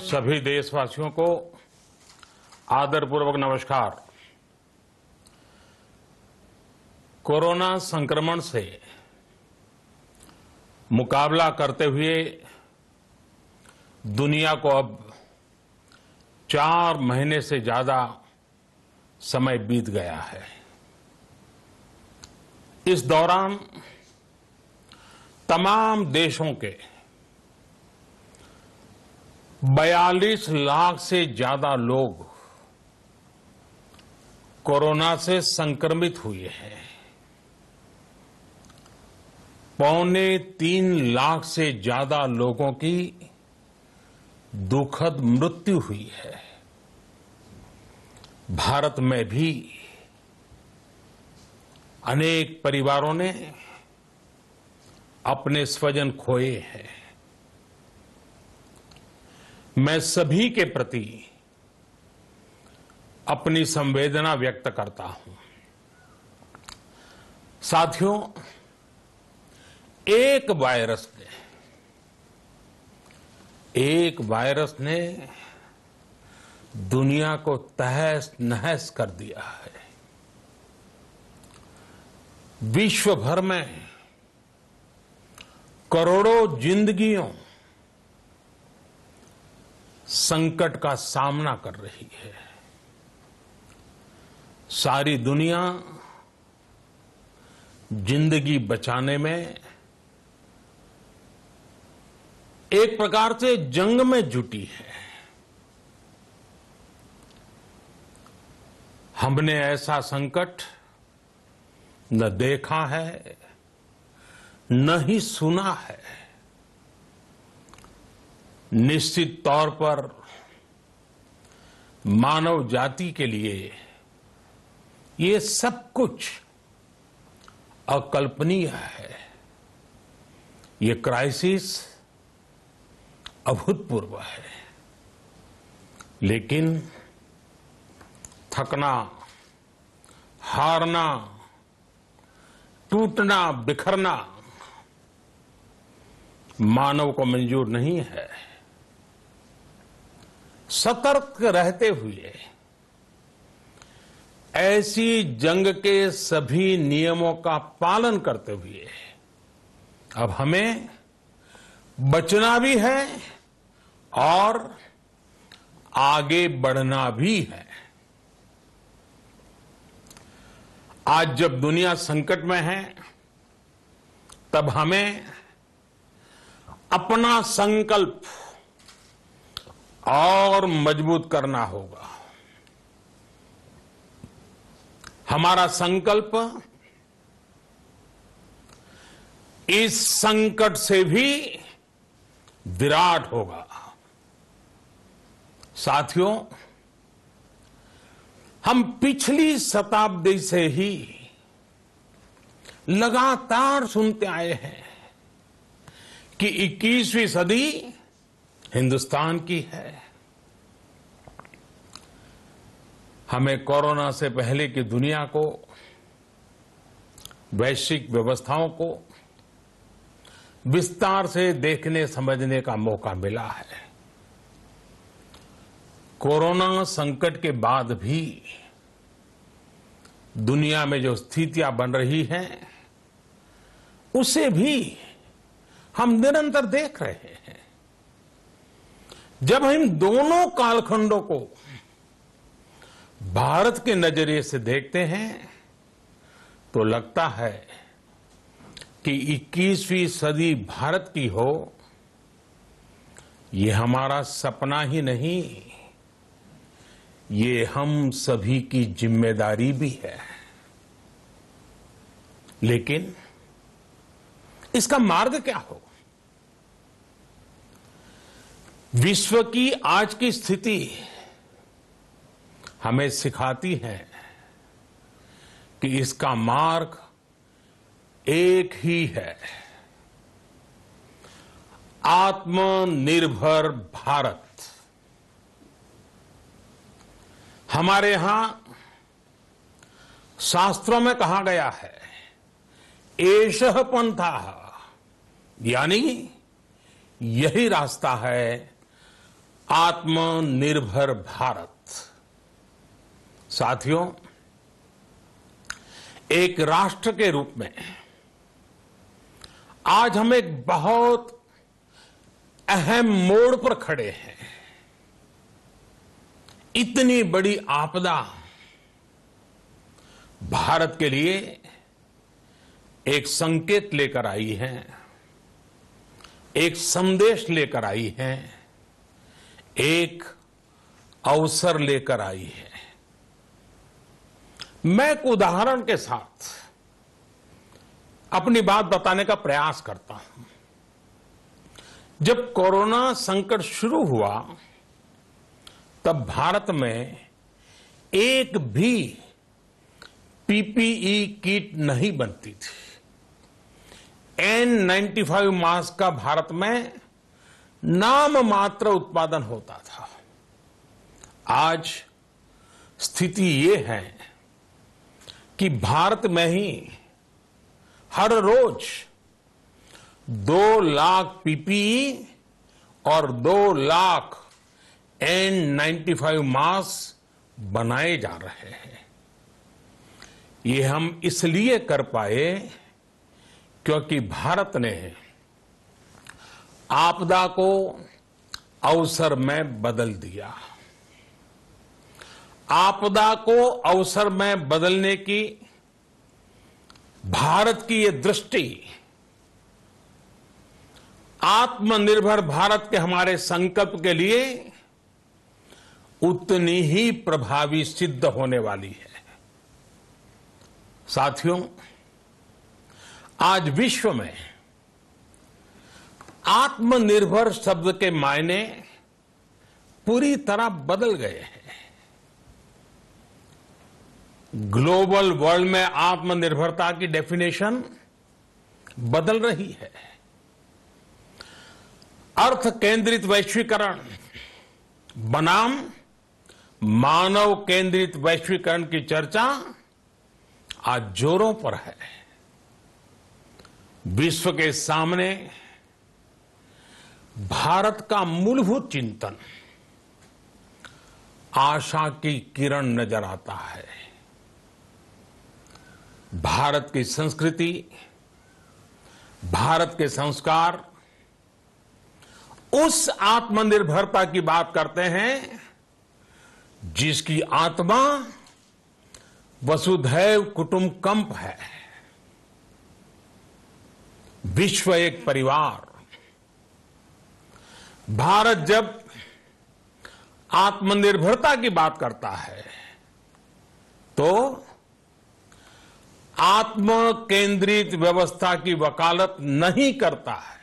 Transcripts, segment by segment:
सभी देशवासियों को आदरपूर्वक नमस्कार। कोरोना संक्रमण से मुकाबला करते हुए दुनिया को अब 4 महीने से ज्यादा समय बीत गया है। इस दौरान तमाम देशों के 42 लाख से ज्यादा लोग कोरोना से संक्रमित हुए हैं। 2.25 लाख से ज्यादा लोगों की दुखद मृत्यु हुई है। भारत में भी अनेक परिवारों ने अपने स्वजन खोए हैं। मैं सभी के प्रति अपनी संवेदना व्यक्त करता हूं। साथियों, एक वायरस ने दुनिया को तहस नहस कर दिया है। विश्व भर में करोड़ों जिंदगियों संकट का सामना कर रही है। सारी दुनिया जिंदगी बचाने में एक प्रकार से जंग में जुटी है। हमने ऐसा संकट न देखा है, न ही सुना है। निश्चित तौर पर मानव जाति के लिए ये सब कुछ अकल्पनीय है। ये क्राइसिस अभूतपूर्व है, लेकिन थकना, हारना, टूटना, बिखरना मानव को मंजूर नहीं है। सतर्क रहते हुए ऐसी जंग के सभी नियमों का पालन करते हुए अब हमें बचना भी है और आगे बढ़ना भी है। आज जब दुनिया संकट में है, तब हमें अपना संकल्प और मजबूत करना होगा। हमारा संकल्प इस संकट से भी विराट होगा। साथियों, हम पिछली शताब्दी से ही लगातार सुनते आए हैं कि 21वीं सदी हिंदुस्तान की है। हमें कोरोना से पहले की दुनिया को, वैश्विक व्यवस्थाओं को विस्तार से देखने समझने का मौका मिला है। कोरोना संकट के बाद भी दुनिया में जो स्थितियां बन रही हैं, उसे भी हम निरंतर देख रहे हैं। जब हम दोनों कालखंडों को भारत के नजरिए से देखते हैं, तो लगता है कि 21वीं सदी भारत की हो, ये हमारा सपना ही नहीं, ये हम सभी की जिम्मेदारी भी है। लेकिन इसका मार्ग क्या हो? विश्व की आज की स्थिति हमें सिखाती है कि इसका मार्ग एक ही है, आत्मनिर्भर भारत। हमारे यहां शास्त्रों में कहा गया है, एषः पंथः, यानी यही रास्ता है आत्मनिर्भर भारत। साथियों, एक राष्ट्र के रूप में आज हम एक बहुत अहम मोड़ पर खड़े हैं। इतनी बड़ी आपदा भारत के लिए एक संकेत लेकर आई है, एक संदेश लेकर आई है, एक अवसर लेकर आई है। मैं एक उदाहरण के साथ अपनी बात बताने का प्रयास करता हूं। जब कोरोना संकट शुरू हुआ तब भारत में एक भी पीपीई किट नहीं बनती थी। N95 मास्क का भारत में नाम मात्र उत्पादन होता था। आज स्थिति ये है कि भारत में ही हर रोज 2 लाख पीपीई और 2 लाख N95 मास्क बनाए जा रहे हैं। ये हम इसलिए कर पाए क्योंकि भारत ने आपदा को अवसर में बदल दिया। आपदा को अवसर में बदलने की भारत की ये दृष्टि आत्मनिर्भर भारत के हमारे संकल्प के लिए उतनी ही प्रभावी सिद्ध होने वाली है। साथियों, आज विश्व में आत्मनिर्भर शब्द के मायने पूरी तरह बदल गए हैं। ग्लोबल वर्ल्ड में आत्मनिर्भरता की डेफिनेशन बदल रही है। अर्थ केंद्रित वैश्वीकरण बनाम मानव केंद्रित वैश्वीकरण की चर्चा आज जोरों पर है। विश्व के सामने भारत का मूलभूत चिंतन आशा की किरण नजर आता है। भारत की संस्कृति, भारत के संस्कार उस आत्मनिर्भरता की बात करते हैं जिसकी आत्मा वसुधैव कुटुंबकम है। विश्व एक परिवार। भारत जब आत्मनिर्भरता की बात करता है तो आत्म केंद्रित व्यवस्था की वकालत नहीं करता है।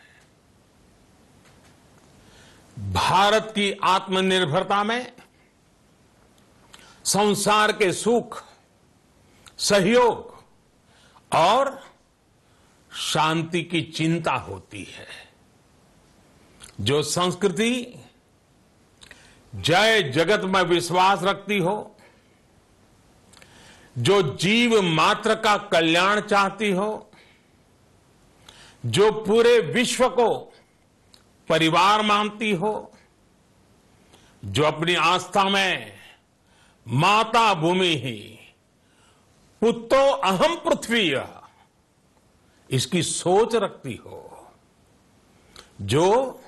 भारत की आत्मनिर्भरता में संसार के सुख, सहयोग और शांति की चिंता होती है। जो संस्कृति जय जगत में विश्वास रखती हो, जो जीव मात्र का कल्याण चाहती हो, जो पूरे विश्व को परिवार मानती हो, जो अपनी आस्था में माता भूमि ही पुत्रो अहम पृथ्वी इसकी सोच रखती हो, जो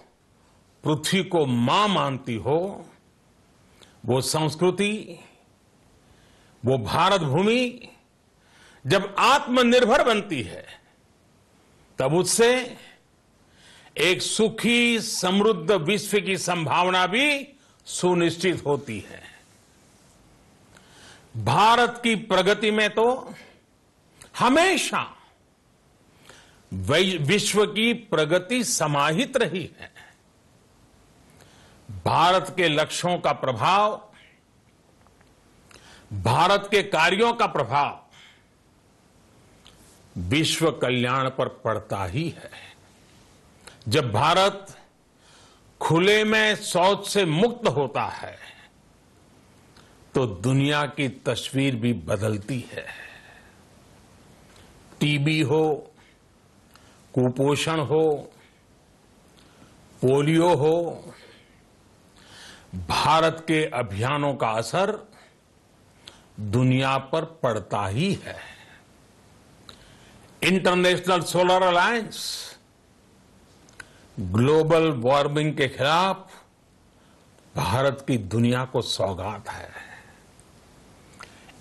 पृथ्वी को मां मानती हो, वो संस्कृति, वो भारत भूमि जब आत्मनिर्भर बनती है तब उससे एक सुखी समृद्ध विश्व की संभावना भी सुनिश्चित होती है। भारत की प्रगति में तो हमेशा विश्व की प्रगति समाहित रही है। भारत के लक्ष्यों का प्रभाव, भारत के कार्यों का प्रभाव विश्व कल्याण पर पड़ता ही है। जब भारत खुले में शौच से मुक्त होता है तो दुनिया की तस्वीर भी बदलती है। टीबी हो, कुपोषण हो, पोलियो हो, भारत के अभियानों का असर दुनिया पर पड़ता ही है। International solar alliance global warming के खिलाफ भारत की दुनिया को सौगात है।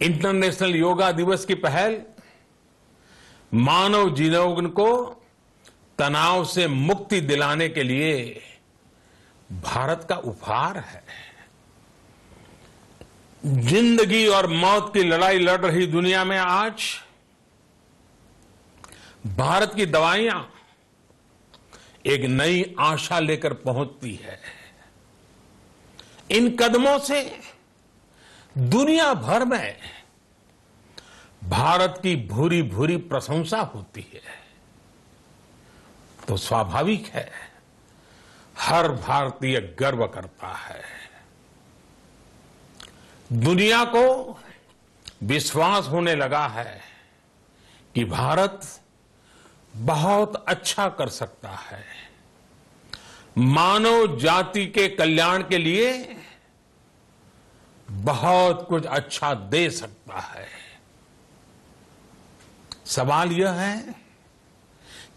इंटरनेशनल योगा दिवस की पहल मानव जीवन को तनाव से मुक्ति दिलाने के लिए भारत का उपहार है। जिंदगी और मौत की लड़ाई लड़ रही दुनिया में आज भारत की दवाइयां एक नई आशा लेकर पहुंचती है। इन कदमों से दुनिया भर में भारत की भूरी भूरी प्रशंसा होती है। तो स्वाभाविक है, हर भारतीय गर्व करता है। दुनिया को विश्वास होने लगा है कि भारत बहुत अच्छा कर सकता है, मानव जाति के कल्याण के लिए बहुत कुछ अच्छा दे सकता है। सवाल यह है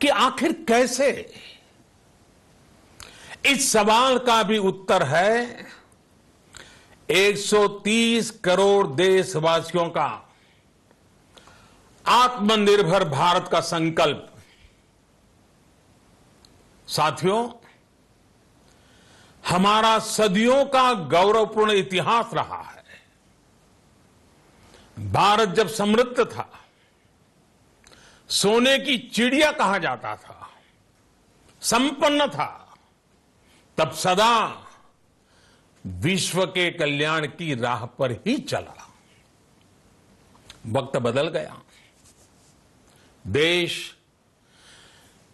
कि आखिर कैसे? इस सवाल का भी उत्तर है 130 करोड़ देशवासियों का आत्मनिर्भर भारत का संकल्प। साथियों, हमारा सदियों का गौरवपूर्ण इतिहास रहा है। भारत जब समृद्ध था, सोने की चिड़िया कहा जाता था, संपन्न था, तब सदा विश्व के कल्याण की राह पर ही चला। वक्त बदल गया, देश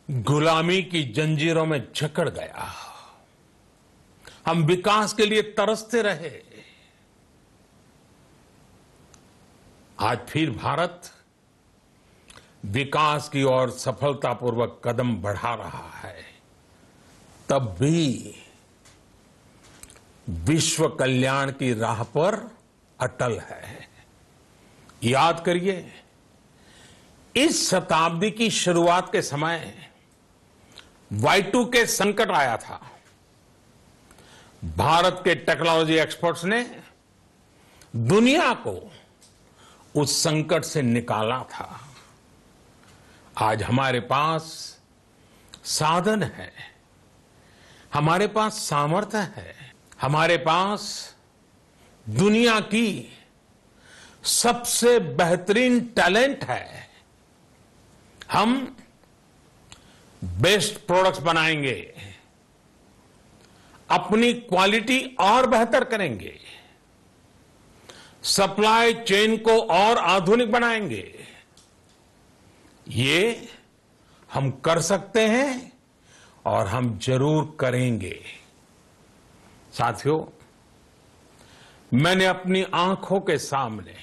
गुलामी की जंजीरों में जकड़ गया। हम विकास के लिए तरसते रहे। आज फिर भारत विकास की ओर सफलतापूर्वक कदम बढ़ा रहा है। तब भी विश्व कल्याण की राह पर अटल है। याद करिए, इस शताब्दी की शुरुआत के समय Y2K संकट आया था। भारत के टेक्नोलॉजी एक्सपर्ट्स ने दुनिया को उस संकट से निकाला था। आज हमारे पास साधन है, हमारे पास सामर्थ्य है, हमारे पास दुनिया की सबसे बेहतरीन टैलेंट है। हम बेस्ट प्रोडक्ट्स बनाएंगे, अपनी क्वालिटी और बेहतर करेंगे, सप्लाई चेन को और आधुनिक बनाएंगे। ये हम कर सकते हैं और हम जरूर करेंगे। साथियों, मैंने अपनी आंखों के सामने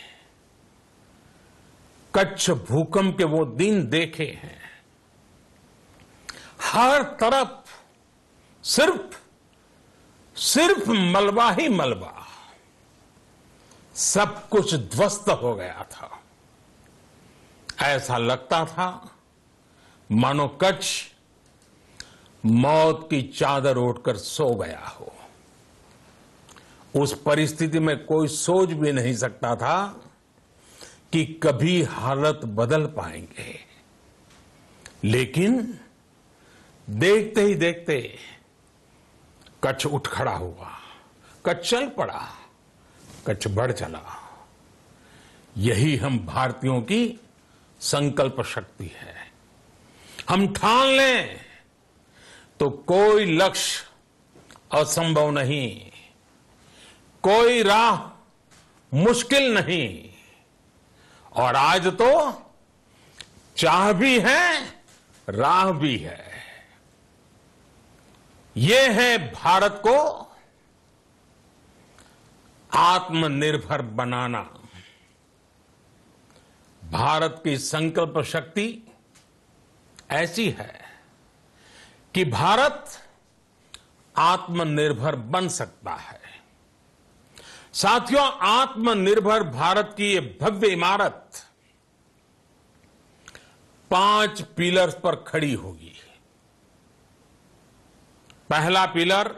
कच्छ भूकंप के वो दिन देखे हैं। हर तरफ सिर्फ मलबा ही मलबा, सब कुछ ध्वस्त हो गया था। ऐसा लगता था मानो कच्छ मौत की चादर ओढ़कर सो गया हो। उस परिस्थिति में कोई सोच भी नहीं सकता था कि कभी हालत बदल पाएंगे। लेकिन देखते ही देखते कच्छ उठ खड़ा हुआ, कच्छ चल पड़ा, कच्छ बढ़ चला। यही हम भारतीयों की संकल्प शक्ति है। हम ठान लें तो कोई लक्ष्य असंभव नहीं, कोई राह मुश्किल नहीं। और आज तो चाह भी है, राह भी है। ये है भारत को आत्मनिर्भर बनाना। भारत की संकल्प शक्ति ऐसी है कि भारत आत्मनिर्भर बन सकता है। साथियों, आत्मनिर्भर भारत की ये भव्य इमारत 5 पिलर्स पर खड़ी होगी। पहला पिलर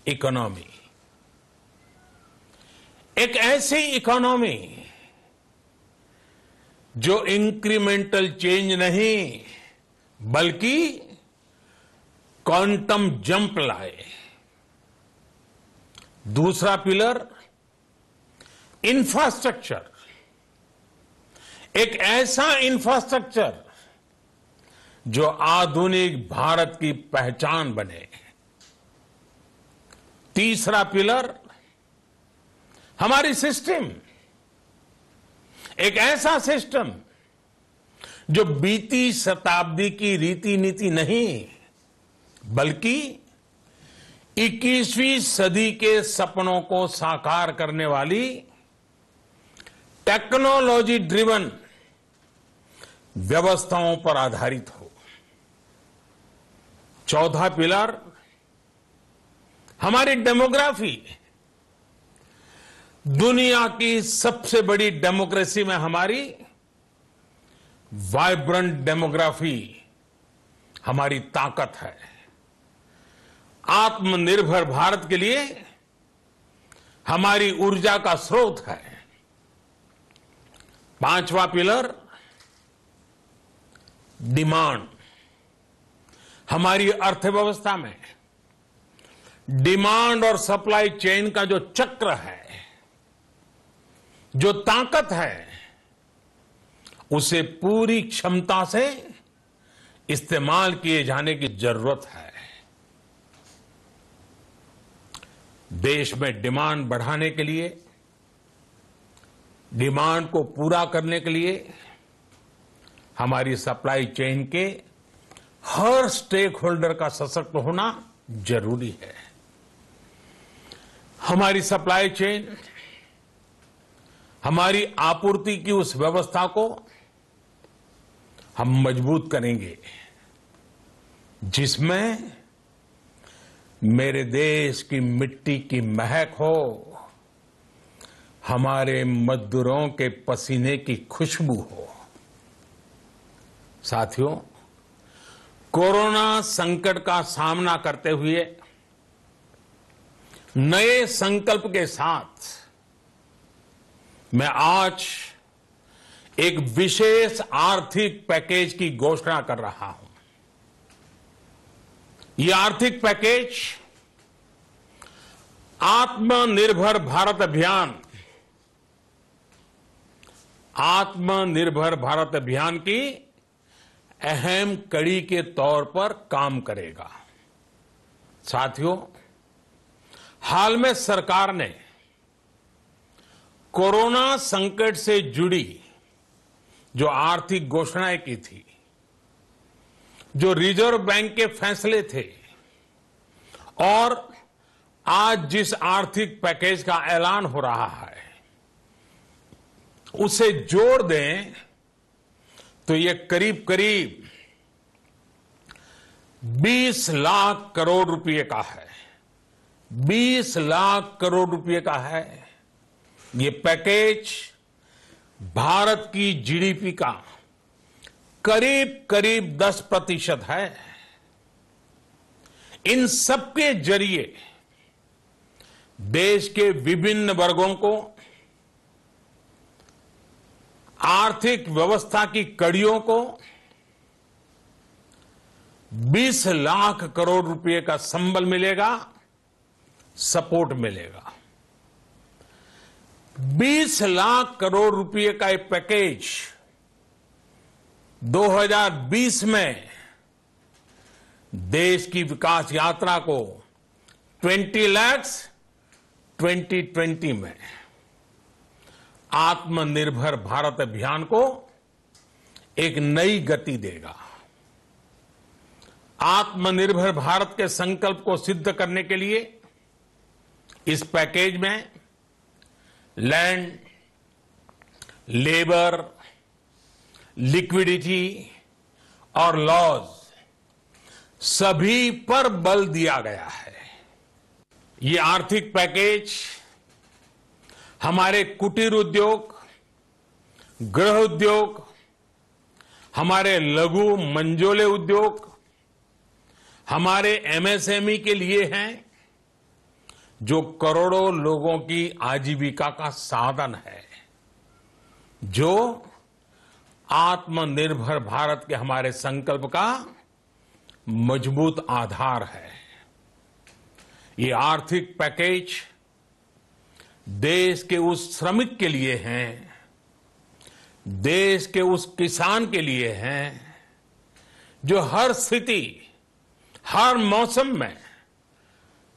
इकोनॉमी। एक ऐसी इकोनॉमी जो इंक्रीमेंटल चेंज नहीं बल्कि क्वांटम जंप लाए। दूसरा पिलर इंफ्रास्ट्रक्चर। एक ऐसा इंफ्रास्ट्रक्चर जो आधुनिक भारत की पहचान बने। तीसरा पिलर हमारी सिस्टम। एक ऐसा सिस्टम जो बीती शताब्दी की रीति नीति नहीं बल्कि 21वीं सदी के सपनों को साकार करने वाली टेक्नोलॉजी ड्रिवन व्यवस्थाओं पर आधारित हो। चौथा पिलर हमारी डेमोग्राफी। दुनिया की सबसे बड़ी डेमोक्रेसी में हमारी वाइब्रेंट डेमोग्राफी हमारी ताकत है। आत्मनिर्भर भारत के लिए हमारी ऊर्जा का स्रोत है। पांचवा पिलर डिमांड। हमारी अर्थव्यवस्था में डिमांड और सप्लाई चेन का जो चक्र है, जो ताकत है, उसे पूरी क्षमता से इस्तेमाल किए जाने की जरूरत है। देश में डिमांड बढ़ाने के लिए, डिमांड को पूरा करने के लिए हमारी सप्लाई चेन के हर स्टेक होल्डर का सशक्त होना जरूरी है। हमारी सप्लाई चेन, हमारी आपूर्ति की उस व्यवस्था को हम मजबूत करेंगे जिसमें मेरे देश की मिट्टी की महक हो, हमारे मजदूरों के पसीने की खुशबू हो। साथियों, कोरोना संकट का सामना करते हुए नए संकल्प के साथ मैं आज एक विशेष आर्थिक पैकेज की घोषणा कर रहा हूं। यह आर्थिक पैकेज आत्मनिर्भर भारत अभियान, आत्मनिर्भर भारत अभियान की अहम कड़ी के तौर पर काम करेगा। साथियों, हाल में सरकार ने कोरोना संकट से जुड़ी जो आर्थिक घोषणाएं की थी, जो रिजर्व बैंक के फैसले थे और आज जिस आर्थिक पैकेज का ऐलान हो रहा है, उसे जोड़ दें तो ये करीब करीब 20 लाख करोड़ रुपए का है। 20 लाख करोड़ रुपए का है। ये पैकेज भारत की जीडीपी का करीब करीब 10% है। इन सबके जरिए देश के विभिन्न वर्गों को आर्थिक व्यवस्था की कड़ियों को 20 लाख करोड़ रुपए का संबल मिलेगा, सपोर्ट मिलेगा। 20 लाख करोड़ रुपए का एक पैकेज 2020 में देश की विकास यात्रा को 20 लाख 2020 में आत्मनिर्भर भारत अभियान को एक नई गति देगा। आत्मनिर्भर भारत के संकल्प को सिद्ध करने के लिए इस पैकेज में लैंड, लेबर, लिक्विडिटी और लॉज सभी पर बल दिया गया है। ये आर्थिक पैकेज हमारे कुटीर उद्योग, गृह उद्योग, हमारे लघु मंझोले उद्योग, हमारे एमएसएमई के लिए हैं, जो करोड़ों लोगों की आजीविका का साधन है, जो आत्मनिर्भर भारत के हमारे संकल्प का मजबूत आधार है। ये आर्थिक पैकेज देश के उस श्रमिक के लिए हैं, देश के उस किसान के लिए हैं, जो हर स्थिति, हर मौसम में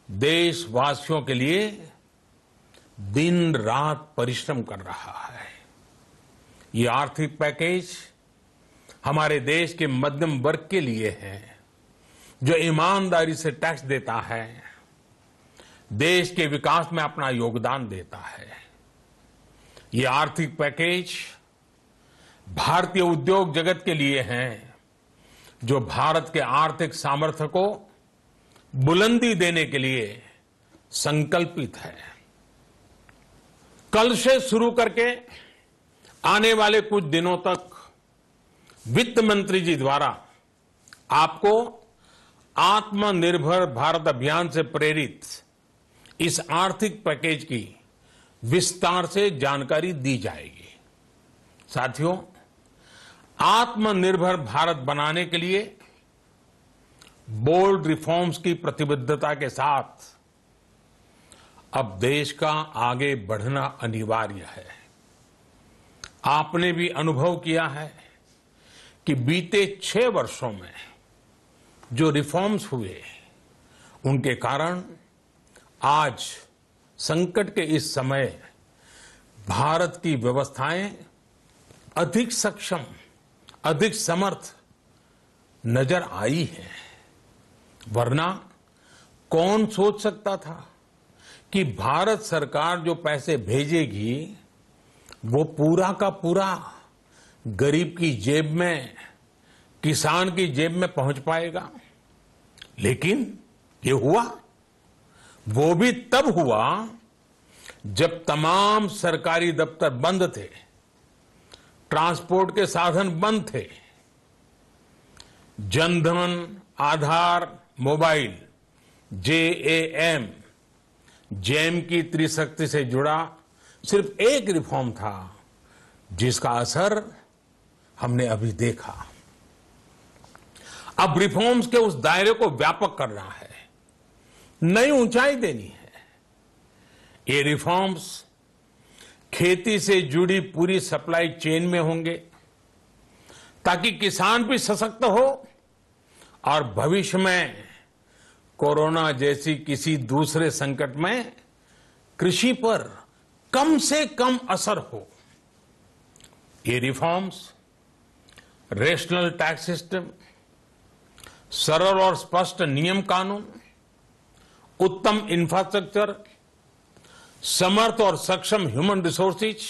देशवासियों के लिए दिन रात परिश्रम कर रहा है। ये आर्थिक पैकेज हमारे देश के मध्यम वर्ग के लिए है, जो ईमानदारी से टैक्स देता है, देश के विकास में अपना योगदान देता है। ये आर्थिक पैकेज भारतीय उद्योग जगत के लिए है, जो भारत के आर्थिक सामर्थ्य को बुलंदी देने के लिए संकल्पित है। कल से शुरू करके आने वाले कुछ दिनों तक वित्त मंत्री जी द्वारा आपको आत्मनिर्भर भारत अभियान से प्रेरित इस आर्थिक पैकेज की विस्तार से जानकारी दी जाएगी। साथियों, आत्मनिर्भर भारत बनाने के लिए बोल्ड रिफॉर्म्स की प्रतिबद्धता के साथ अब देश का आगे बढ़ना अनिवार्य है। आपने भी अनुभव किया है कि बीते 6 वर्षों में जो रिफॉर्म्स हुए, उनके कारण आज संकट के इस समय भारत की व्यवस्थाएं अधिक सक्षम, अधिक समर्थ नजर आई है। वरना कौन सोच सकता था कि भारत सरकार जो पैसे भेजेगी वो पूरा का पूरा गरीब की जेब में, किसान की जेब में पहुंच पाएगा। लेकिन ये हुआ, वो भी तब हुआ जब तमाम सरकारी दफ्तर बंद थे, ट्रांसपोर्ट के साधन बंद थे। जनधन, आधार, मोबाइल, जेएएम, जैम की त्रिशक्ति से जुड़ा सिर्फ एक रिफॉर्म था, जिसका असर हमने अभी देखा। अब रिफॉर्म्स के उस दायरे को व्यापक करना है, नई ऊंचाई देनी है। ये रिफॉर्म्स खेती से जुड़ी पूरी सप्लाई चेन में होंगे, ताकि किसान भी सशक्त हो और भविष्य में कोरोना जैसी किसी दूसरे संकट में कृषि पर कम से कम असर हो। ये रिफॉर्म्स रेशनल टैक्स सिस्टम, सरल और स्पष्ट नियम कानून, उत्तम इंफ्रास्ट्रक्चर, समर्थ और सक्षम ह्यूमन रिसोर्सेज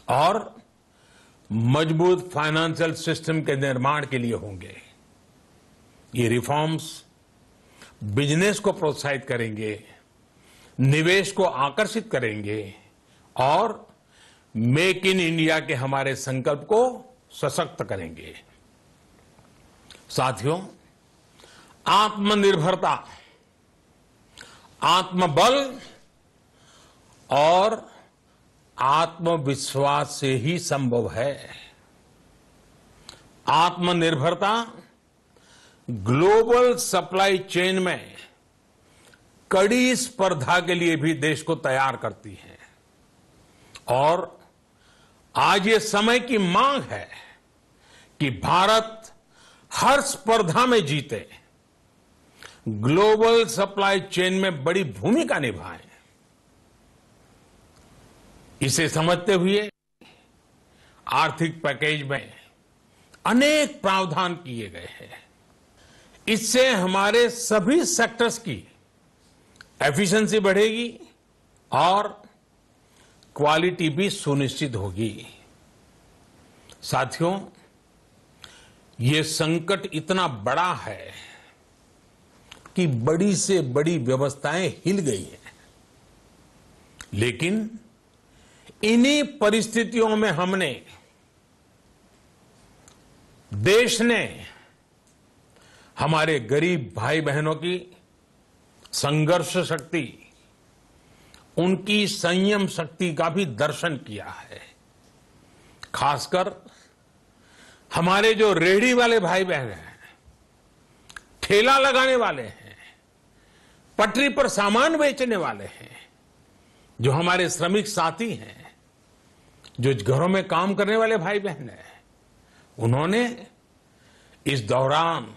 और मजबूत फाइनेंशियल सिस्टम के निर्माण के लिए होंगे। ये रिफॉर्म्स बिजनेस को प्रोत्साहित करेंगे, निवेश को आकर्षित करेंगे और मेक इन इंडिया के हमारे संकल्प को सशक्त करेंगे। साथियों, आत्मनिर्भरता, आत्मबल और आत्मविश्वास से ही संभव है। आत्मनिर्भरता ग्लोबल सप्लाई चेन में कड़ी स्पर्धा के लिए भी देश को तैयार करती है और आज ये समय की मांग है कि भारत हर स्पर्धा में जीते, ग्लोबल सप्लाई चेन में बड़ी भूमिका निभाए। इसे समझते हुए आर्थिक पैकेज में अनेक प्रावधान किए गए हैं। इससे हमारे सभी सेक्टर्स की एफिशिएंसी बढ़ेगी और क्वालिटी भी सुनिश्चित होगी। साथियों, ये संकट इतना बड़ा है कि बड़ी से बड़ी व्यवस्थाएं हिल गई हैं, लेकिन इन्हीं परिस्थितियों में हमने, देश ने हमारे गरीब भाई बहनों की संघर्ष शक्ति, उनकी संयम शक्ति का भी दर्शन किया है। खासकर हमारे जो रेहड़ी वाले भाई बहन हैं, ठेला लगाने वाले हैं, पटरी पर सामान बेचने वाले हैं, जो हमारे श्रमिक साथी हैं, जो घरों में काम करने वाले भाई बहन हैं, उन्होंने इस दौरान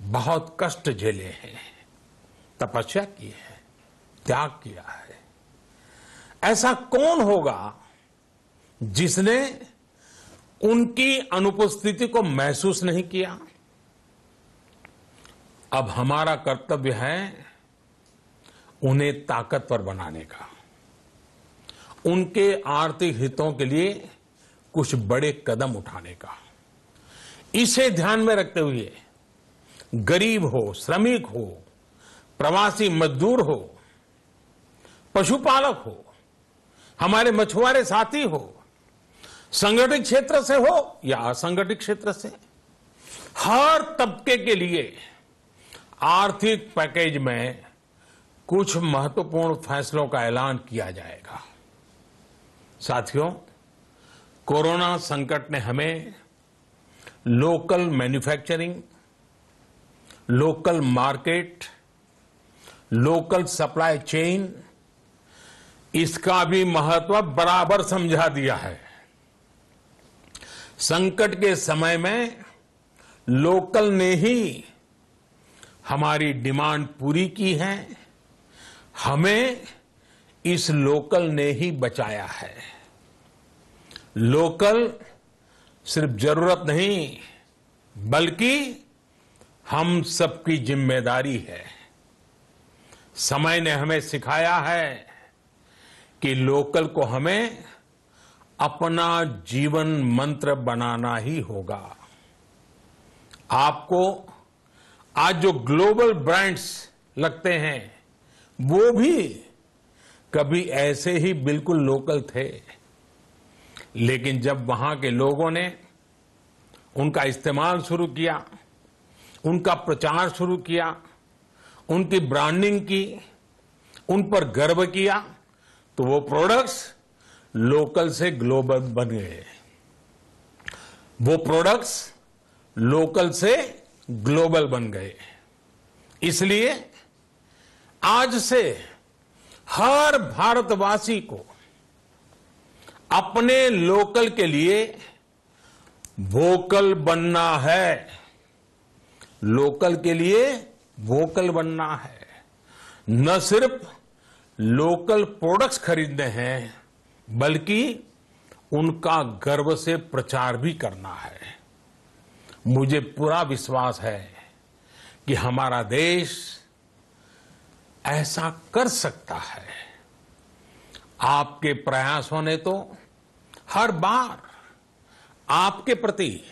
बहुत कष्ट झेले हैं, तपस्या की है, त्याग किया है। ऐसा कौन होगा जिसने उनकी अनुपस्थिति को महसूस नहीं किया? अब हमारा कर्तव्य है उन्हें ताकतवर बनाने का, उनके आर्थिक हितों के लिए कुछ बड़े कदम उठाने का। इसे ध्यान में रखते हुए गरीब हो, श्रमिक हो, प्रवासी मजदूर हो, पशुपालक हो, हमारे मछुआरे साथी हो, संगठित क्षेत्र से हो या असंगठित क्षेत्र से, हर तबके के लिए आर्थिक पैकेज में कुछ महत्वपूर्ण फैसलों का ऐलान किया जाएगा। साथियों, कोरोना संकट ने हमें local manufacturing, local market, local supply chain, इसका भी महत्व बराबर समझा दिया है। संकट के समय में लोकल ने ही हमारी डिमांड पूरी की है, हमें इस लोकल ने ही बचाया है। लोकल सिर्फ जरूरत नहीं, बल्कि हम सबकी जिम्मेदारी है। समय ने हमें सिखाया है कि लोकल को हमें अपना जीवन मंत्र बनाना ही होगा। आपको आज जो ग्लोबल ब्रांड्स लगते हैं, वो भी कभी ऐसे ही बिल्कुल लोकल थे, लेकिन जब वहां के लोगों ने उनका इस्तेमाल शुरू किया, उनका प्रचार शुरू किया, उनकी ब्रांडिंग की, उन पर गर्व किया, तो वो प्रोडक्ट्स लोकल से ग्लोबल बन गए। वो प्रोडक्ट्स लोकल से ग्लोबल बन गए। इसलिए आज से हर भारतवासी को अपने लोकल के लिए वोकल बनना है। लोकल के लिए वोकल बनना है। न सिर्फ लोकल प्रोडक्ट्स खरीदने हैं, बल्कि उनका गर्व से प्रचार भी करना है। मुझे पूरा विश्वास है कि हमारा देश ऐसा कर सकता है। आपके प्रयासों ने तो हर बार आपके प्रति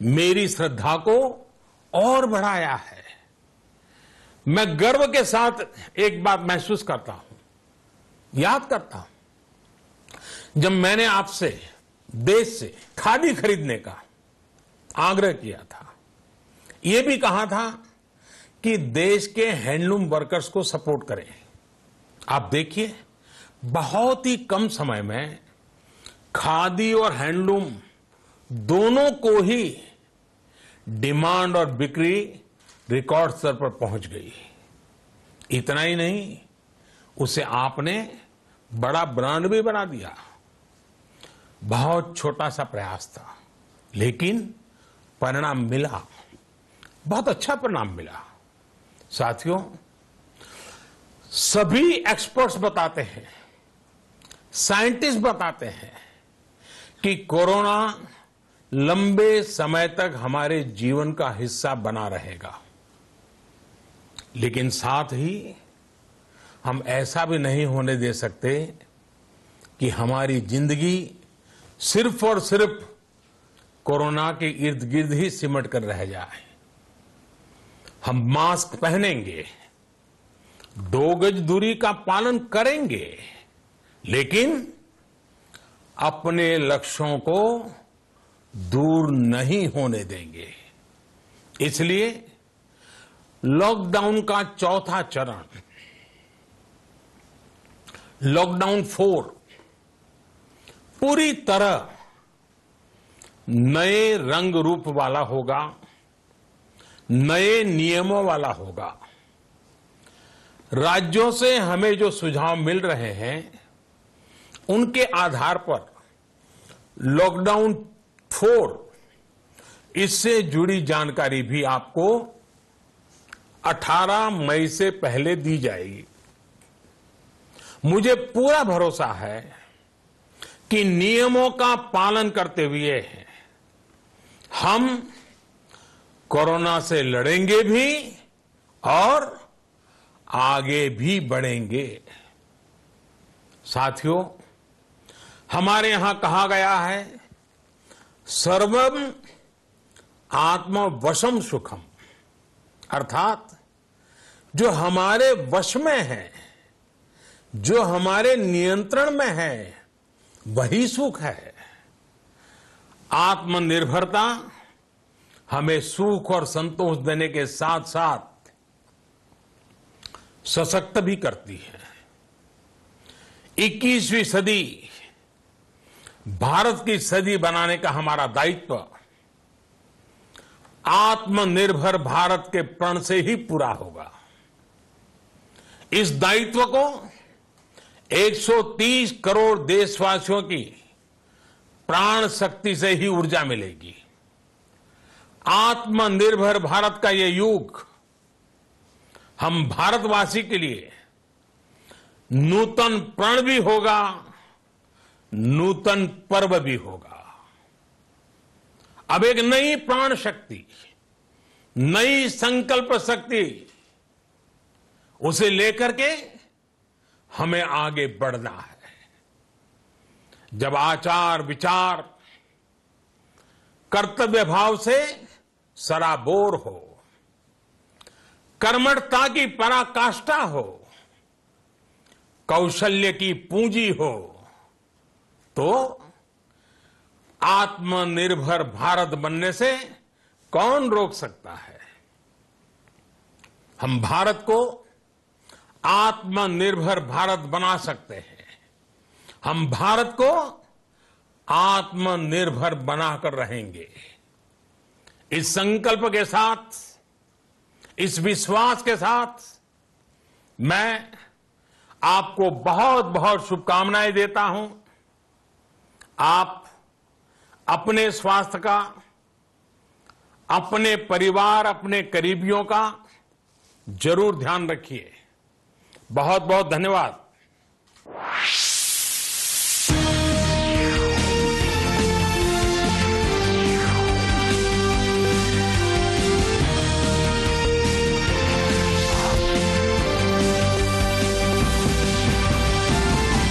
मेरी श्रद्धा को और बढ़ाया है। मैं गर्व के साथ एक बात महसूस करता हूं, याद करता हूं, जब मैंने आपसे देश से खादी खरीदने का आग्रह किया था, यह भी कहा था कि देश के हैंडलूम वर्कर्स को सपोर्ट करें। आप देखिए, बहुत ही कम समय में खादी और हैंडलूम दोनों को ही डिमांड और बिक्री रिकॉर्ड स्तर पर पहुंच गई। इतना ही नहीं, उसे आपने बड़ा ब्रांड भी बना दिया। बहुत छोटा सा प्रयास था, लेकिन परिणाम मिला, बहुत अच्छा परिणाम मिला। साथियों, सभी एक्सपर्ट्स बताते हैं, साइंटिस्ट बताते हैं कि कोरोना लंबे समय तक हमारे जीवन का हिस्सा बना रहेगा। लेकिन साथ ही हम ऐसा भी नहीं होने दे सकते कि हमारी जिंदगी सिर्फ और सिर्फ कोरोना के इर्द गिर्द ही सिमट कर रह जाए। हम मास्क पहनेंगे, 2 गज दूरी का पालन करेंगे, लेकिन अपने लक्ष्यों को दूर नहीं होने देंगे। इसलिए लॉकडाउन का चौथा चरण, लॉकडाउन 4, पूरी तरह नए रंग रूप वाला होगा, नए नियमों वाला होगा। राज्यों से हमें जो सुझाव मिल रहे हैं उनके आधार पर लॉकडाउन 4, इससे जुड़ी जानकारी भी आपको 18 मई से पहले दी जाएगी। मुझे पूरा भरोसा है कि नियमों का पालन करते हुए हम कोरोना से लड़ेंगे भी और आगे भी बढ़ेंगे। साथियों, हमारे यहां कहा गया है, सर्वम आत्मवशम सुखम, अर्थात जो हमारे वश में है, जो हमारे नियंत्रण में है, वही सुख है। आत्मनिर्भरता हमें सुख और संतोष देने के साथ साथ सशक्त भी करती है। 21वीं सदी भारत की सदी बनाने का हमारा दायित्व आत्मनिर्भर भारत के प्रण से ही पूरा होगा। इस दायित्व को 130 करोड़ देशवासियों की प्राण शक्ति से ही ऊर्जा मिलेगी। आत्मनिर्भर भारत का ये युग हम भारतवासी के लिए नूतन प्रण भी होगा, नूतन पर्व भी होगा। अब एक नई प्राण शक्ति, नई संकल्प शक्ति, उसे लेकर के हमें आगे बढ़ना है। जब आचार विचार कर्तव्य भाव से सराबोर हो, कर्मठता की पराकाष्ठा हो, कौशल्य की पूंजी हो, तो आत्मनिर्भर भारत बनने से कौन रोक सकता है। हम भारत को आत्मनिर्भर भारत बना सकते हैं। हम भारत को आत्मनिर्भर बनाकर रहेंगे। इस संकल्प के साथ, इस विश्वास के साथ मैं आपको बहुत बहुत शुभकामनाएं देता हूं। आप अपने स्वास्थ्य का, अपने परिवार, अपने करीबियों का जरूर ध्यान रखिए। बहुत बहुत धन्यवाद।